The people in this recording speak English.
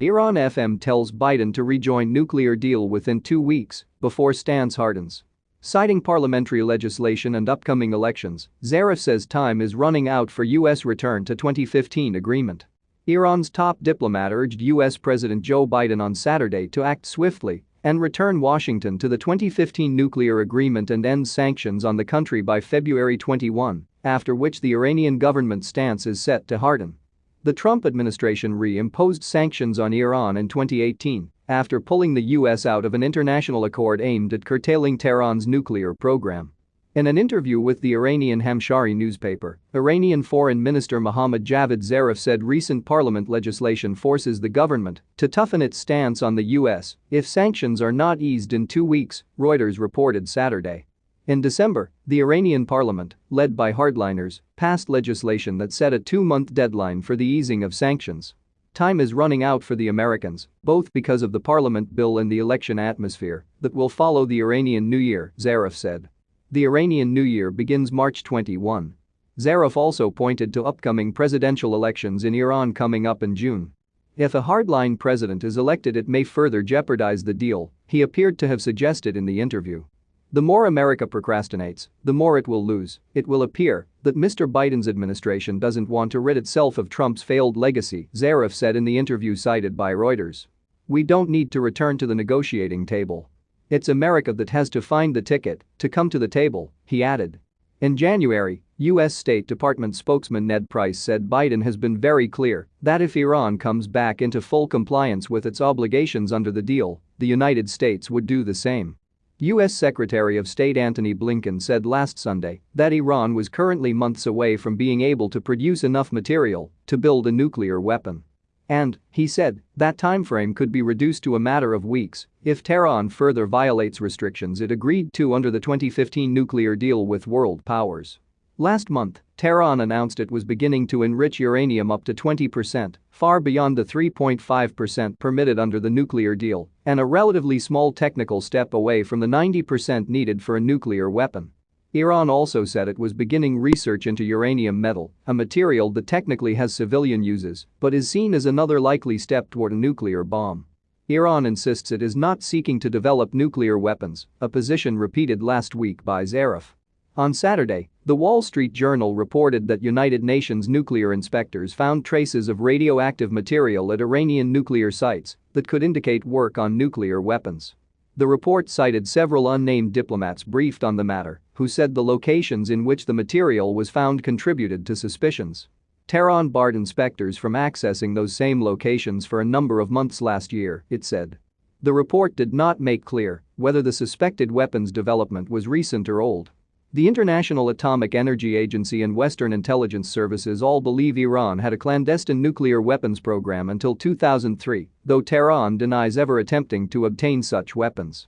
Iran FM tells Biden to rejoin nuclear deal within 2 weeks before stance hardens. Citing parliamentary legislation and upcoming elections, Zarif says time is running out for U.S. return to 2015 agreement. Iran's top diplomat urged U.S. President Joe Biden on Saturday to act swiftly and return Washington to the 2015 nuclear agreement and end sanctions on the country by February 21, after which the Iranian government's stance is set to harden. The Trump administration re-imposed sanctions on Iran in 2018 after pulling the U.S. out of an international accord aimed at curtailing Tehran's nuclear program. In an interview with the Iranian Hamshahri newspaper, Iranian Foreign Minister Mohammad Zarif said recent parliament legislation forces the government to toughen its stance on the U.S. if sanctions are not eased in 2 weeks, Reuters reported Saturday. In December, the Iranian parliament, led by hardliners, passed legislation that set a 2-month deadline for the easing of sanctions. Time is running out for the Americans, both because of the parliament bill and the election atmosphere that will follow the Iranian New Year, Zarif said. The Iranian New Year begins March 21. Zarif also pointed to upcoming presidential elections in Iran coming up in June. If a hardline president is elected, it may further jeopardize the deal, he appeared to have suggested in the interview. The more America procrastinates, the more it will lose. It will appear that Mr. Biden's administration doesn't want to rid itself of Trump's failed legacy, Zarif said in the interview cited by Reuters. We don't need to return to the negotiating table. It's America that has to find the ticket to come to the table, he added. In January, U.S. State Department spokesman Ned Price said Biden has been very clear that if Iran comes back into full compliance with its obligations under the deal, the United States would do the same. U.S. Secretary of State Antony Blinken said last Sunday that Iran was currently months away from being able to produce enough material to build a nuclear weapon. And, he said, that timeframe could be reduced to a matter of weeks if Tehran further violates restrictions it agreed to under the 2015 nuclear deal with world powers. Last month, Tehran announced it was beginning to enrich uranium up to 20%, far beyond the 3.5% permitted under the nuclear deal, and a relatively small technical step away from the 90% needed for a nuclear weapon. Iran also said it was beginning research into uranium metal, a material that technically has civilian uses but is seen as another likely step toward a nuclear bomb. Iran insists it is not seeking to develop nuclear weapons, a position repeated last week by Zarif. On Saturday, the Wall Street Journal reported that United Nations nuclear inspectors found traces of radioactive material at Iranian nuclear sites that could indicate work on nuclear weapons. The report cited several unnamed diplomats briefed on the matter, who said the locations in which the material was found contributed to suspicions. Tehran barred inspectors from accessing those same locations for a number of months last year, it said. The report did not make clear whether the suspected weapons development was recent or old. The International Atomic Energy Agency and Western intelligence services all believe Iran had a clandestine nuclear weapons program until 2003, though Tehran denies ever attempting to obtain such weapons.